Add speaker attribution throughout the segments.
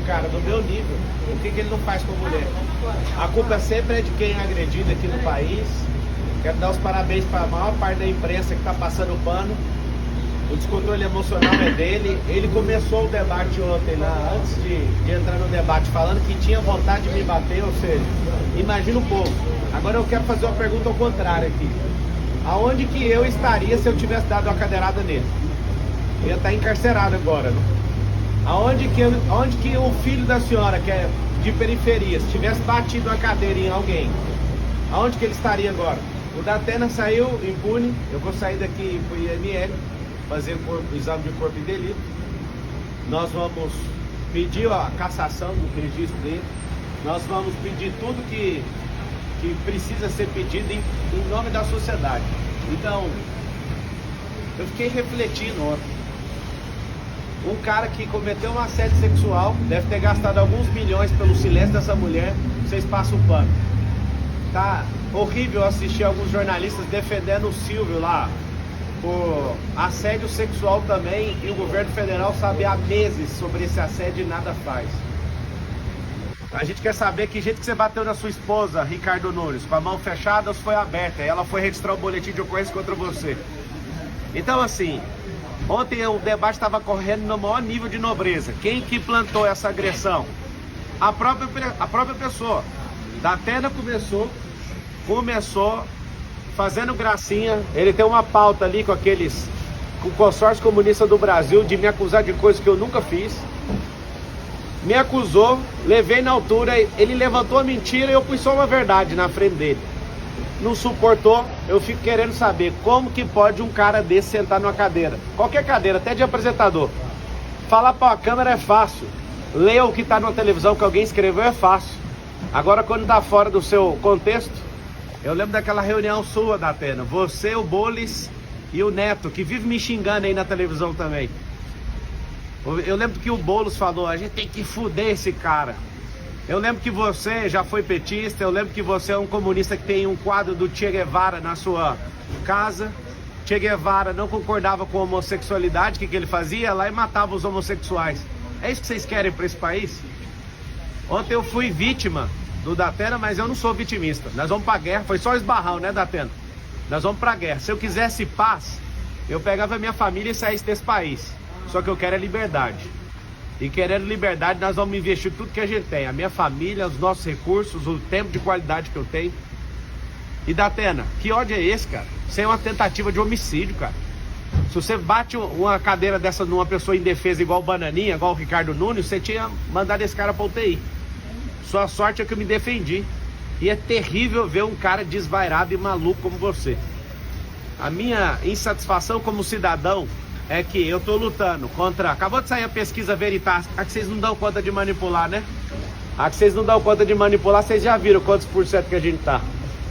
Speaker 1: cara do meu nível, o que ele não faz com a mulher? A culpa sempre é de quem é agredido aqui no país. Quero dar os parabéns para a maior parte da imprensa que está passando o pano. O descontrole emocional é dele. Ele começou o debate ontem, lá, antes de entrar no debate, falando que tinha vontade de me bater, ou seja, imagina o povo. Agora eu quero fazer uma pergunta ao contrário aqui. Aonde que eu estaria se eu tivesse dado uma cadeirada nele? Eu ia estar encarcerado agora, né? Aonde que o filho da senhora, que é de periferia, se tivesse batido uma cadeira em alguém, aonde que ele estaria agora? O Datena saiu impune. Eu vou sair daqui pro IML, fazer o exame de corpo de delito. Nós vamos pedir a cassação do registro dele. Nós vamos pedir tudo que precisa ser pedido em nome da sociedade. Então, eu fiquei refletindo ontem. Um cara que cometeu um assédio sexual, deve ter gastado alguns milhões pelo silêncio dessa mulher, vocês passam o pano. Tá horrível assistir alguns jornalistas defendendo o Silvio lá por assédio sexual também, e o governo federal sabe há meses sobre esse assédio e nada faz. A gente quer saber que jeito que você bateu na sua esposa, Ricardo Nunes, com a mão fechada ou se foi aberta, e ela foi registrar o boletim de ocorrência contra você. Então assim, ontem o debate estava correndo no maior nível de nobreza. Quem que plantou essa agressão? A própria pessoa. Datena começou fazendo gracinha. Ele tem uma pauta ali com o consórcio comunista do Brasil de me acusar de coisas que eu nunca fiz. Me acusou, levei na altura, ele levantou a mentira e eu pus só uma verdade na frente dele. Não suportou, eu fico querendo saber como que pode um cara desse sentar numa cadeira, qualquer cadeira, até de apresentador. Falar para a câmera é fácil, ler o que está na televisão que alguém escreveu é fácil. Agora quando está fora do seu contexto, eu lembro daquela reunião sua, Datena, você, o Bolis e o Neto, que vive me xingando aí na televisão também. Eu lembro que o Boulos falou, a gente tem que fuder esse cara. Eu lembro que você já foi petista, eu lembro que você é um comunista que tem um quadro do Che Guevara na sua casa. Che Guevara não concordava com a homossexualidade, o que ele fazia? Lá e matava os homossexuais. É isso que vocês querem para esse país? Ontem eu fui vítima do Datena, mas eu não sou vitimista. Nós vamos pra guerra, foi só esbarrão, né, Datena? Nós vamos pra guerra. Se eu quisesse paz, eu pegava minha família e saísse desse país. Só que eu quero é liberdade. E querendo liberdade, nós vamos investir tudo que a gente tem. A minha família, os nossos recursos, o tempo de qualidade que eu tenho. E Datena, que ódio é esse, cara? Isso é uma tentativa de homicídio, cara. Se você bate uma cadeira dessa numa pessoa indefesa igual o Bananinha, igual o Ricardo Nunes, você tinha mandado esse cara pra UTI. Sua sorte é que eu me defendi. E é terrível ver um cara desvairado e maluco como você. A minha insatisfação como cidadão é que eu tô lutando contra... Acabou de sair a pesquisa Veritas, a que vocês não dão conta de manipular, né? A que vocês não dão conta de manipular, vocês já viram quantos por cento que a gente tá.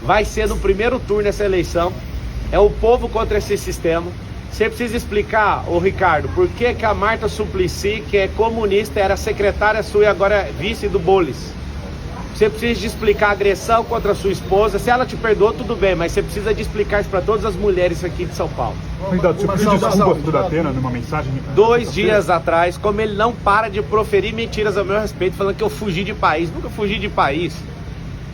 Speaker 1: Vai ser no primeiro turno essa eleição. É o povo contra esse sistema. Você precisa explicar, ô Ricardo, por que que a Marta Suplicy, que é comunista, era secretária sua e agora é vice do Bolis. Você precisa de explicar a agressão contra a sua esposa. Se ela te perdoou, tudo bem, mas você precisa de explicar isso para todas as mulheres aqui de São Paulo.
Speaker 2: Candidato, você pediu desculpas pro Datena numa mensagem?
Speaker 1: 2 dias atrás, como ele não para de proferir mentiras ao meu respeito, falando que eu fugi de país. Nunca fugi de país.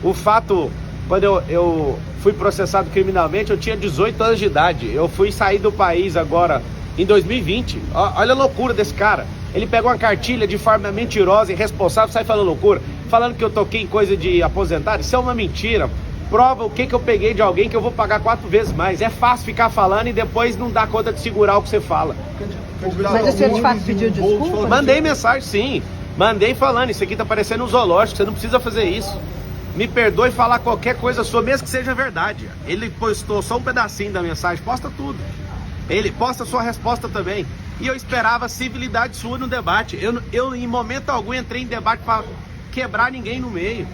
Speaker 1: O fato, quando eu fui processado criminalmente, eu tinha 18 anos de idade. Eu fui sair do país agora em 2020. Olha a loucura desse cara. Ele pegou uma cartilha de forma mentirosa e irresponsável, sai falando loucura, falando que eu toquei em coisa de aposentado. Isso é uma mentira. Prova o que eu peguei de alguém que eu vou pagar 4 vezes mais. É fácil ficar falando e depois não dar conta de segurar o que você fala.
Speaker 3: Mas o senhor de fato pediu desculpa?
Speaker 1: Mandei mensagem, sim. Mandei falando, isso aqui tá parecendo um zoológico, você não precisa fazer isso. Me perdoe falar qualquer coisa sua, mesmo que seja verdade. Ele postou só um pedacinho da mensagem, posta tudo. Ele posta sua resposta também. E eu esperava civilidade sua no debate. Eu em momento algum entrei em debate para quebrar ninguém no meio.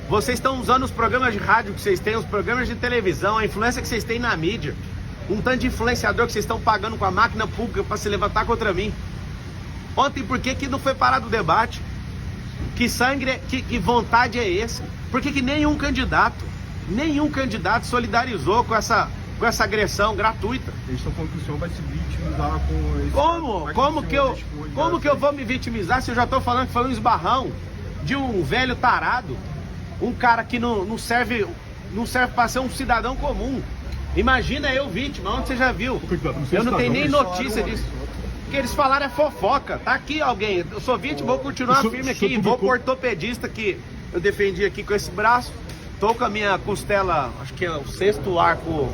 Speaker 1: Vocês estão usando os programas de rádio que vocês têm, os programas de televisão, a influência que vocês têm na mídia. Um tanto de influenciador que vocês estão pagando com a máquina pública para se levantar contra mim. Ontem, por que não foi parado o debate? Que sangue, que vontade é esse? Por que nenhum candidato solidarizou com essa com essa agressão gratuita.
Speaker 4: Eles estão falando que o senhor vai se vitimizar com esse...
Speaker 1: Como que eu vou me vitimizar se eu já estou falando que foi um esbarrão de um velho tarado, um cara que não serve para ser um cidadão comum. Imagina eu vítima, onde você já viu? Eu não tenho nem notícia disso. O que eles falaram é fofoca. Tá aqui alguém, eu sou vítima, vou continuar firme aqui, vou pro ortopedista que eu defendi aqui com esse braço. Tô com a minha costela, acho que é o 6º arco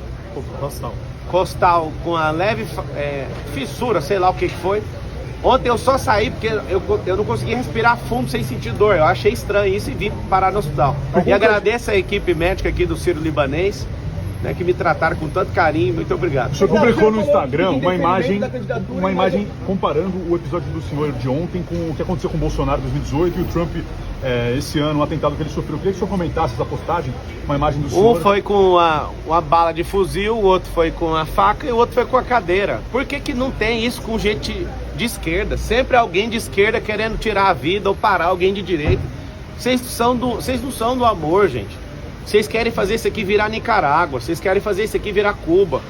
Speaker 1: costal com a leve fissura, sei lá o que foi. Ontem eu só saí porque eu não consegui respirar fundo sem sentir dor. Eu achei estranho isso e vim parar no hospital. E agradeço a equipe médica aqui do Sírio-Libanês, né, que me trataram com tanto carinho. Muito obrigado.
Speaker 2: O senhor publicou no Instagram uma imagem comparando o episódio do senhor de ontem com o que aconteceu com o Bolsonaro em 2018 e o Trump esse ano, o atentado que ele sofreu. Eu queria que o senhor comentasse essa postagem, uma imagem do senhor.
Speaker 1: Um foi com uma bala de fuzil, o outro foi com a faca e o outro foi com a cadeira. Por que não tem isso com gente de esquerda? Sempre alguém de esquerda querendo tirar a vida ou parar alguém de direita. Vocês não são do amor, gente. Vocês querem fazer isso aqui virar Nicarágua, vocês querem fazer isso aqui virar Cuba.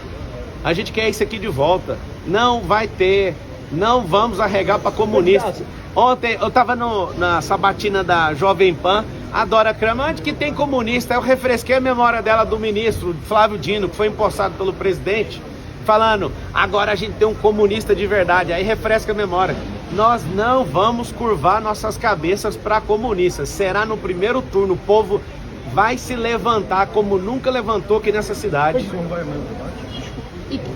Speaker 1: A gente quer isso aqui de volta. Não vai ter, não vamos arregar para comunista. Ontem eu tava na sabatina da Jovem Pan, a Dora Kramer, onde que tem comunista? Eu refresquei a memória dela do ministro Flávio Dino, que foi empossado pelo presidente, falando, agora a gente tem um comunista de verdade. Aí refresca a memória. Nós não vamos curvar nossas cabeças para comunistas. Será no primeiro turno, o povo vai se levantar como nunca levantou aqui nessa cidade.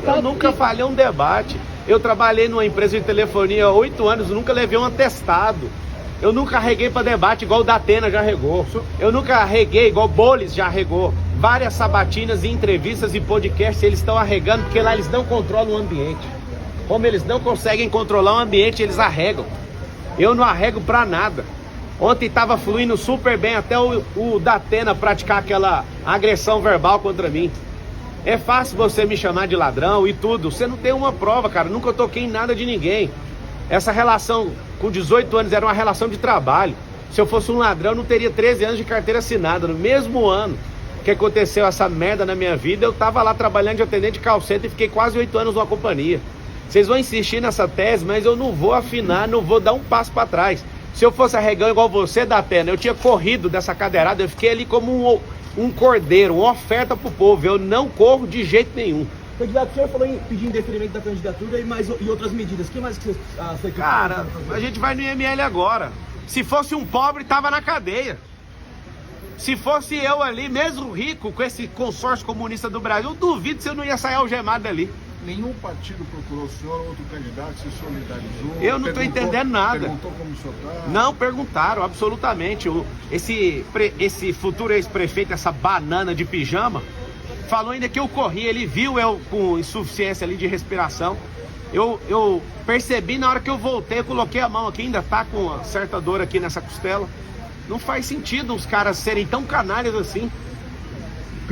Speaker 1: Eu nunca falhei um debate. Eu trabalhei numa empresa de telefonia há 8 anos, nunca levei um atestado. Eu nunca arreguei para debate igual o Datena já arregou. Eu nunca arreguei igual o Bolis já arregou. Várias sabatinas e entrevistas e podcasts eles estão arregando porque lá eles não controlam o ambiente. Como eles não conseguem controlar o ambiente, eles arregam. Eu não arrego para nada. Ontem estava fluindo super bem até o Datena praticar aquela agressão verbal contra mim. É fácil você me chamar de ladrão e tudo. Você não tem uma prova, cara. Nunca toquei em nada de ninguém. Essa relação com 18 anos era uma relação de trabalho. Se eu fosse um ladrão, eu não teria 13 anos de carteira assinada. No mesmo ano que aconteceu essa merda na minha vida, eu tava lá trabalhando de atendente de call center e fiquei quase 8 anos numa companhia. Vocês vão insistir nessa tese, mas eu não vou afinar, não vou dar um passo para trás. Se eu fosse arregão igual você, Datena, eu tinha corrido dessa cadeirada, eu fiquei ali como um cordeiro, uma oferta pro povo. Eu não corro de jeito nenhum.
Speaker 5: Candidato, o senhor falou em pedir indeferimento da candidatura e outras medidas. O que mais que você foi?
Speaker 1: Cara, a gente vai no IML agora. Se fosse um pobre, tava na cadeia. Se fosse eu ali, mesmo rico, com esse consórcio comunista do Brasil, eu duvido se eu não ia sair algemado dali.
Speaker 4: Nenhum partido procurou o senhor, outro candidato se solidarizou?
Speaker 1: Eu não estou entendendo nada.
Speaker 4: Perguntou como o senhor está?
Speaker 1: Não perguntaram, absolutamente. Esse futuro ex-prefeito, essa banana de pijama, falou ainda que eu corri, ele viu eu com insuficiência ali de respiração. Eu percebi na hora que eu voltei, eu coloquei a mão aqui, ainda tá com uma certa dor aqui nessa costela. Não faz sentido os caras serem tão canalhas assim.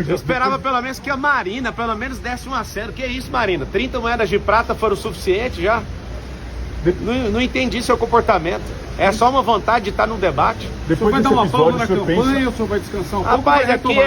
Speaker 1: Eu esperava pelo menos que a Marina, pelo menos desse um aceno. Que isso, Marina? 30 moedas de prata foram o suficiente já? Não entendi seu comportamento. É só uma vontade de estar num debate.
Speaker 2: Depois
Speaker 4: vai dar uma pausa na campanha
Speaker 2: ou o senhor vai descansar um
Speaker 1: pouco? Rapaz, aqui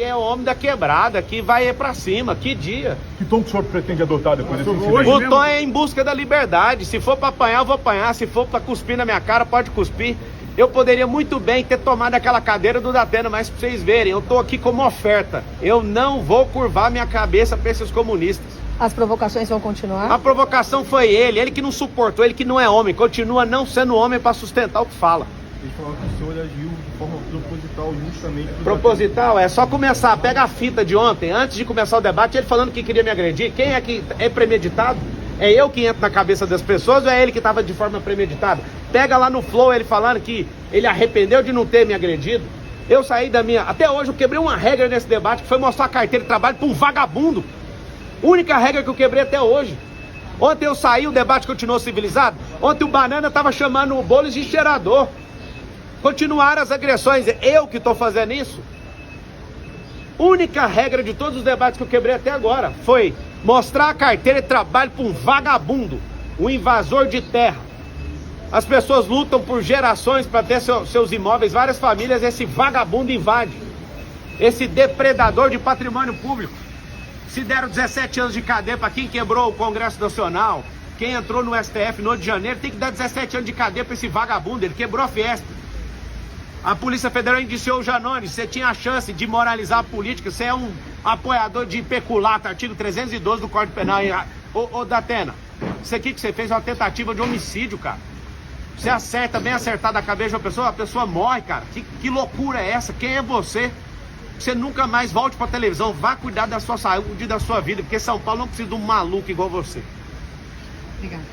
Speaker 1: é homem da quebrada, aqui vai ir pra cima, que dia.
Speaker 2: Que tom que o senhor pretende adotar depois desse incidente?
Speaker 1: O tom é em busca da liberdade. Se for pra apanhar, eu vou apanhar. Se for pra cuspir na minha cara, pode cuspir. Eu poderia muito bem ter tomado aquela cadeira do Datena, mas pra vocês verem, eu tô aqui como oferta. Eu não vou curvar minha cabeça pra esses comunistas.
Speaker 3: As provocações vão continuar?
Speaker 1: A provocação foi ele que não suportou, ele que não é homem, continua não sendo homem pra sustentar o que fala.
Speaker 4: Ele falou que o senhor agiu de forma proposital, justamente...
Speaker 1: Proposital? É só começar, pega a fita de ontem, antes de começar o debate, ele falando que queria me agredir. Quem é que é premeditado? É eu que entro na cabeça das pessoas ou é ele que estava de forma premeditada? Pega lá no Flow ele falando que ele arrependeu de não ter me agredido. Eu saí da minha... Até hoje eu quebrei uma regra nesse debate, que foi mostrar a carteira de trabalho para um vagabundo. Única regra que eu quebrei até hoje. Ontem eu saí, o debate continuou civilizado. Ontem o Banana estava chamando o Bolis de cheirador. Continuaram as agressões. Eu que estou fazendo isso. Única regra de todos os debates que eu quebrei até agora foi mostrar a carteira de trabalho para um vagabundo, um invasor de terra. As pessoas lutam por gerações para ter seus imóveis, várias famílias, esse vagabundo invade. Esse depredador de patrimônio público. Se deram 17 anos de cadeia para quem quebrou o Congresso Nacional, quem entrou no STF no 8 de janeiro, tem que dar 17 anos de cadeia para esse vagabundo, ele quebrou a Fiesp. A Polícia Federal indiciou o Janones, você tinha a chance de moralizar a política, você é um apoiador de peculato, artigo 312 do Código Penal. Ô Datena, isso aqui que você fez é uma tentativa de homicídio, cara. Você acerta bem acertado a cabeça de uma a pessoa morre, cara. Que loucura é essa? Quem é você? Você nunca mais volte pra televisão, vá cuidar da sua saúde e da sua vida, porque São Paulo não precisa de um maluco igual você.
Speaker 3: Obrigada.